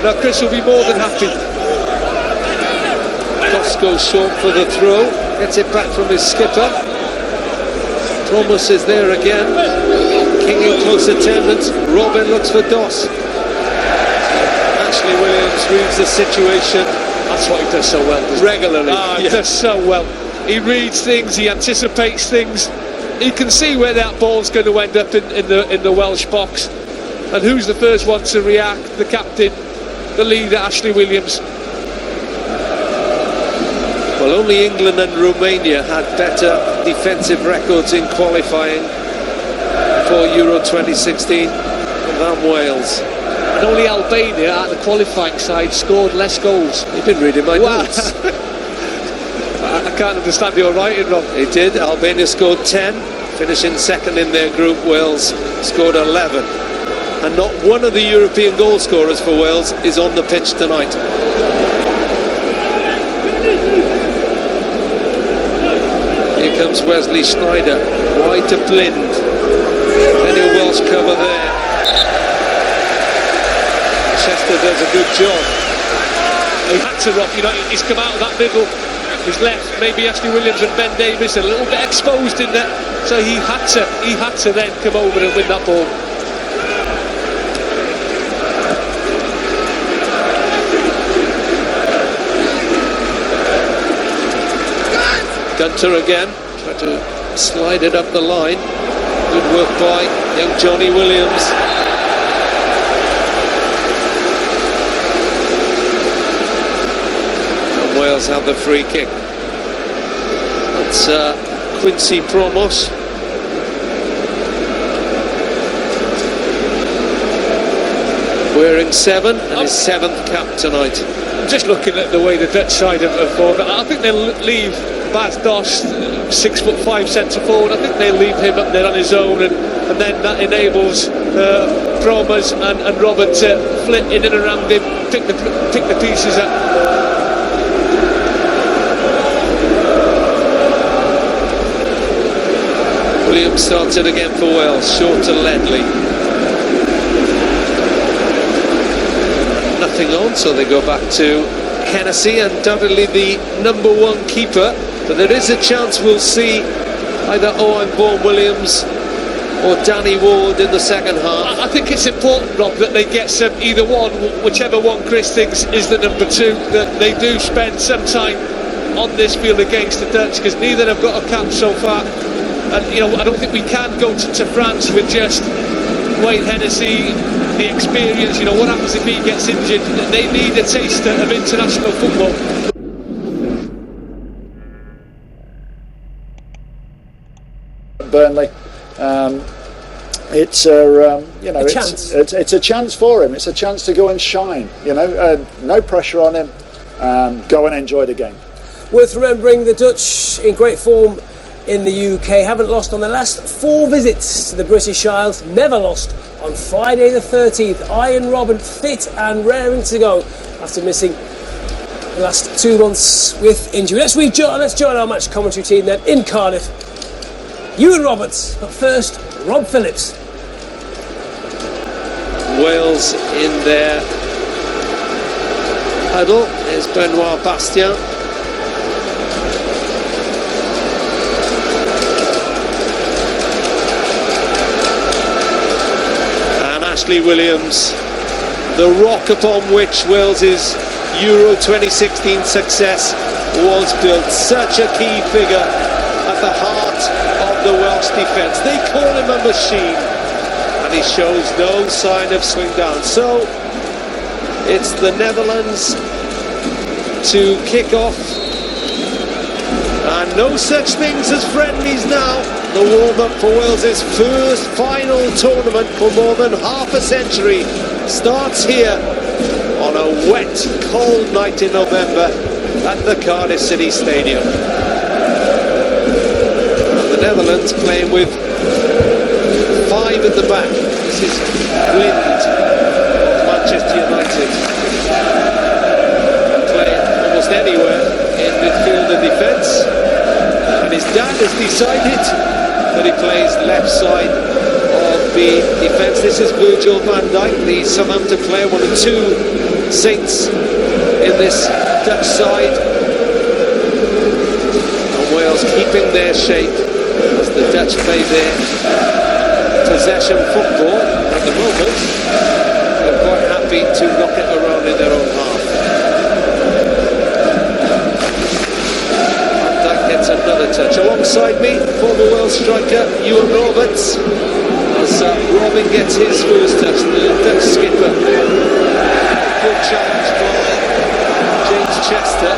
Now Chris will be more than happy. Cross goes short for the throw, gets it back from his skipper. Thomas is there again, King in close attendance. Robin looks for Doss. Ashley Williams reads the situation. That's what he does so well. Regularly. He does so well. He reads things, he anticipates things. He can see where that ball's going to end up in the Welsh box. And who's the first one to react? The captain, the leader, Ashley Williams. Well, only England and Romania had better defensive records in qualifying for Euro 2016 than Wales. And only Albania, at the qualifying side, scored less goals. You've been reading my notes. I can't understand your writing, Rob. He did. Albania scored 10, finishing second in their group. Wales scored 11. And not one of the European goal scorers for Wales is on the pitch tonight. Here comes Wesley Sneijder, wide to Blind. Plenty of Welsh cover there. Chester does a good job. He had to rock, he's come out of that middle. He's left maybe Ashley Williams and Ben Davies a little bit exposed in there. So he had to then come over and win that ball. Gunter again, tried to slide it up the line. Good work by young Johnny Williams. And Wales have the free kick. That's Quincy Promos. Wearing 7 and his 7th cap tonight. Just looking at the way the Dutch side have forward, I think they'll leave Bas Doss, 6'5" centre forward. I think they'll leave him up there on his own, and then that enables Promas and Robert to flit in and around him, pick the pieces up. Williams starts it again for Wales, short to Ledley. Nothing on, so they go back to Hennessy, undoubtedly the #1 keeper. But there is a chance we'll see either Owen Vaughan-Williams or Danny Ward in the second half. I think it's important, Rob, that they get either one, whichever one Chris thinks is the #2, that they do spend some time on this field against the Dutch, because neither have got a cap so far. And I don't think we can go to France with just Wayne Hennessy, the experience. What happens if he gets injured? They need a taster of international football. Burnley, it's it's a chance for him. It's a chance to go and shine. No pressure on him. Go and enjoy the game. Worth remembering, the Dutch in great form in the UK, haven't lost on their last 4 visits to the British Isles, never lost on Friday the 13th. Ian Robin fit and raring to go after missing the last 2 months with injury. Let's join our match commentary team then in Cardiff. Ewan Roberts, but first Rob Phillips. Wales in their huddle. There's Benoit Bastien. Ashley Williams, the rock upon which Wales's Euro 2016 success was built. Such a key figure at the heart of the Welsh defence. They call him a machine, and he shows no sign of slowing down. So it's the Netherlands to kick off, and no such things as friendlies now. The warm-up for Wales's first final tournament for more than half a century starts here on a wet, cold night in November at the Cardiff City Stadium. And the Netherlands playing with 5 at the back. This is Blind of Manchester United. Playing almost anywhere in midfield and defence. And his dad has decided that he plays left side of the defence. This is Virgil van Dijk, the Southampton player, one of 2 saints in this Dutch side. And Wales keeping their shape as the Dutch play their possession football at the moment. They're quite happy to knock it around in their own half. Van Dijk gets another touch. Alongside me, former Wales striker Ewan Roberts, as Robin gets his first touch, the Dutch skipper. Good challenge by James Chester.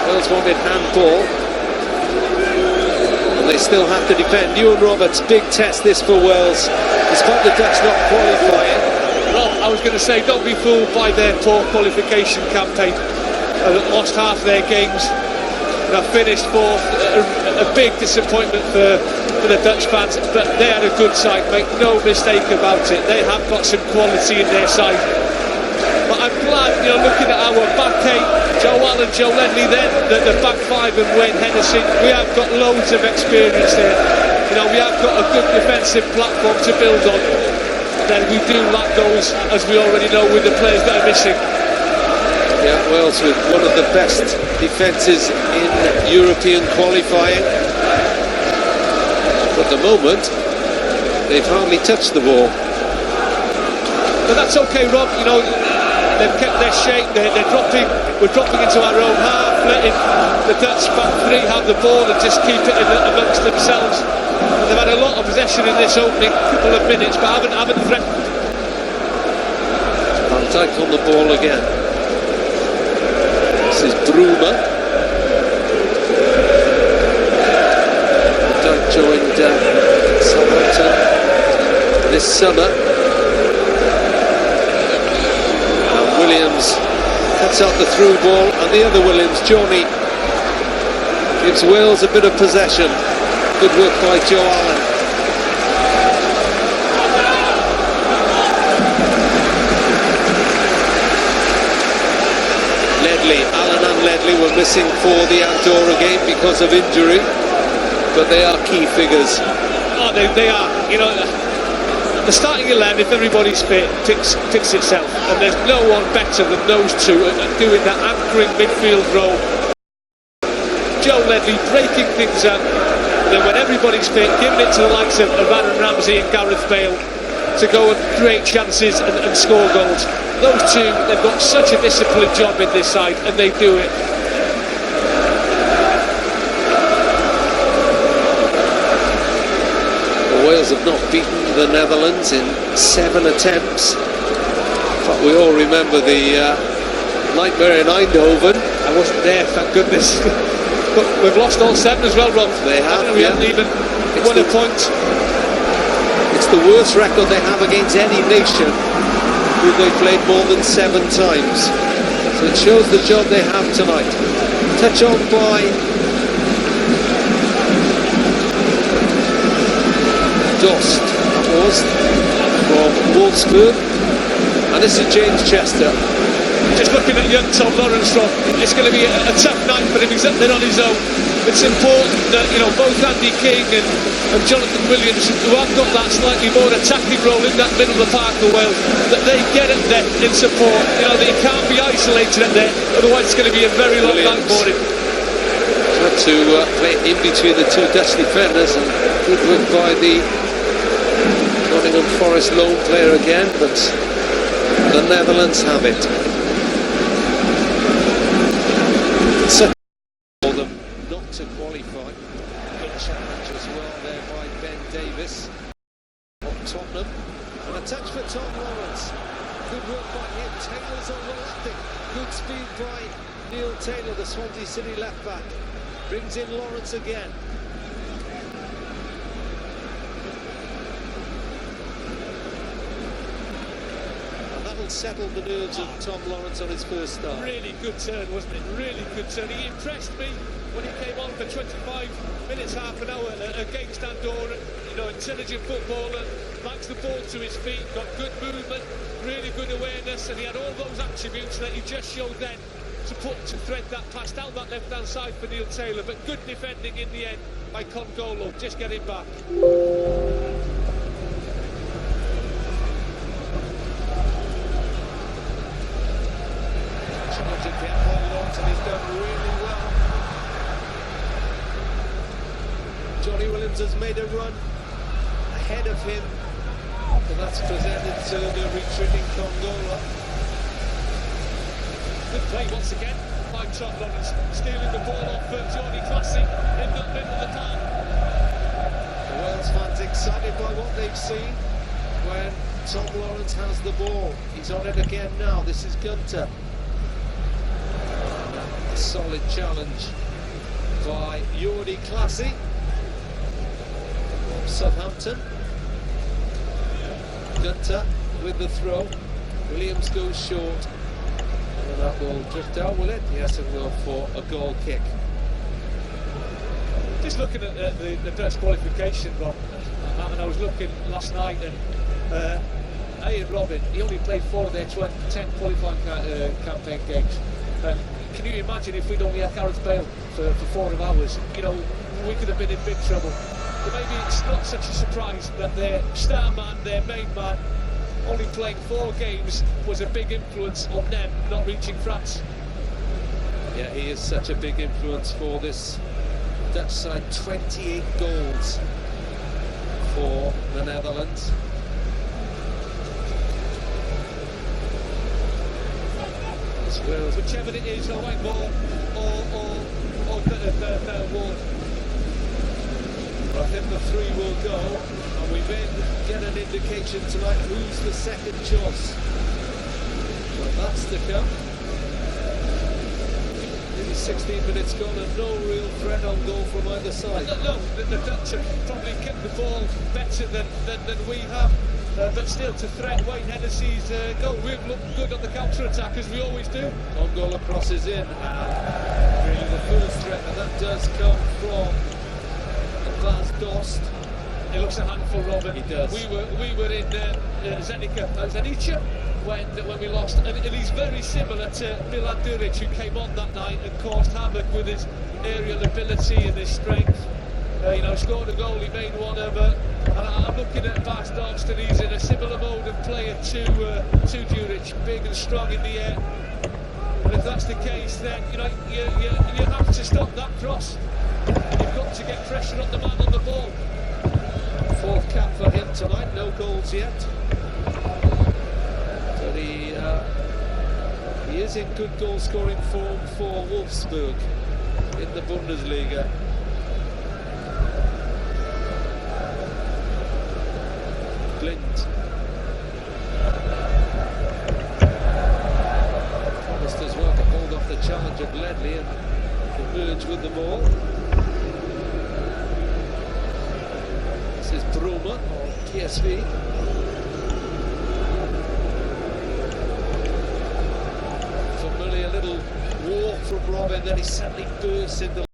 Wales wanted handball, and they still have to defend. Ewan Roberts, big test this for Wales, despite the Dutch not qualifying. Well, I was going to say, don't be fooled by their poor qualification campaign. Lost half their games. Now finished fourth. A big disappointment for the Dutch fans, but they had a good side, make no mistake about it. They have got some quality in their side. But I'm glad, looking at our back eight, Joe Allen, Joe Ledley, then the back five and Wayne Hennessy, we have got loads of experience there. We have got a good defensive platform to build on. Then we do lack those, as we already know, with the players that are missing. Yeah, Wales with one of the best defences in European qualifying. At the moment, they've hardly touched the ball. But that's okay, Rob. They've kept their shape. They're dropping. We're dropping into our own half, letting the Dutch back three have the ball and just keep it amongst themselves. And they've had a lot of possession in this opening couple of minutes, but haven't threatened. Van Dijk on the ball again. This is Bruma. Van Dijk joined Southampton this summer. Williams cuts out the through ball, and the other Williams, Johnny, gives Wales a bit of possession. Good work by Joe Allen. Allen and Ledley were missing for the Andorra game because of injury, but they are key figures. Oh, they are. The starting 11, if everybody's fit, picks itself, and there's no one better than those two at doing that anchoring midfield role. Joe Ledley breaking things up, and then when everybody's fit, giving it to the likes of Aaron Ramsey and Gareth Bale to go and create chances and score goals. Those two, they've got such a disciplined job in this side, and they do it. Wales have not beaten the Netherlands in 7 attempts. But we all remember the nightmare in Eindhoven. I wasn't there, thank goodness. But we've lost all 7 as well, Rob. They have. We haven't even won a point. It's the worst record they have against any nation who they played more than 7 times. So it shows the job they have tonight. Touch on by Dost, that was, from Wolfsburg. And this is James Chester. Just looking at young Tom Lawrence, Rob, it's going to be a tough night for him. He's up there on his own. It's important that both Andy King and Jonathan Williams, who have got that slightly more attacking role in that middle of the park for Wales, that they get up there in support. That he can't be isolated up there, otherwise it's going to be a very long night for him. Had to play in between the two Dutch defenders, and good work by the Nottingham Forest lone player again, but the Netherlands have it. For them not to qualify. Good challenge as well there by Ben Davis of Tottenham. And a touch for Tom Lawrence. Good work by him. Taylor's overlapping. Good speed by Neil Taylor, the Swansea City left back. Brings in Lawrence again. Settled the nerves of Tom Lawrence on his first start. Really good turn, wasn't it? Really good turn. He impressed me when he came on for 25 minutes, half an hour against Andorra. Intelligent footballer, backs the ball to his feet, got good movement, really good awareness, and he had all those attributes that he just showed then to thread that pass down that left-hand side for Neil Taylor. But good defending in the end by Congolo. Just get him back. challenge again by Lawton. He's done really well. Johnny Williams has made a run ahead of him, but that's presented to the retreating Congola. Good play once again by Tom Lawrence, stealing the ball off Jordi Classy in the middle of the park. The Wales fans excited by what they've seen when Tom Lawrence has the ball. He's on it again now. This is Gunter. A solid challenge by Jordi Classy from Southampton. Gunter with the throw. Williams goes short. And that will drift out, will it? Yes, it will, for a goal kick. Just looking at the Dutch qualification, Rob, and I was looking last night, and Ian Robin, he only played 4 of their 10 qualifying campaign games. Can you imagine if we'd only had Gareth Bale for 4 of ours? You know, we could have been in big trouble. But maybe it's not such a surprise that their star man, their main man, only playing 4 games was a big influence on them not reaching France. Yeah, he is such a big influence for this Dutch side. 28 goals for the Netherlands. Whichever it is, or white ball or the award. I think the 3 will go, and we may get an indication tonight who's the second choice. But that's to come. Maybe 16 minutes gone and no real threat on goal from either side. No, the Dutch have probably kept the ball better than we have. But still, to threat Wayne Hennessy's goal, we've looked good on the counter-attack, as we always do. Congola crosses in, and really the first threat, and that does come from Bas Dost. He looks a handful, Robin. He does. We were in Zenica when we lost, and he's very similar to Milan Duric, who came on that night and caused havoc with his aerial ability and his strength. Scored a goal, he made one of it. And I'm looking at Bas Dost, and he's in a similar mode of player to Duric, big and strong in the air. And if that's the case, then you have to stop that cross. You've got to get pressure on the man on the ball. 4th cap for him tonight, no goals yet. But he is in good goal scoring form for Wolfsburg in the Bundesliga. Blind. Promised as well to hold off the challenge of Ledley and emerge with the ball. This is Bruma, PSV. Familiar little walk from Robin, then he suddenly bursts into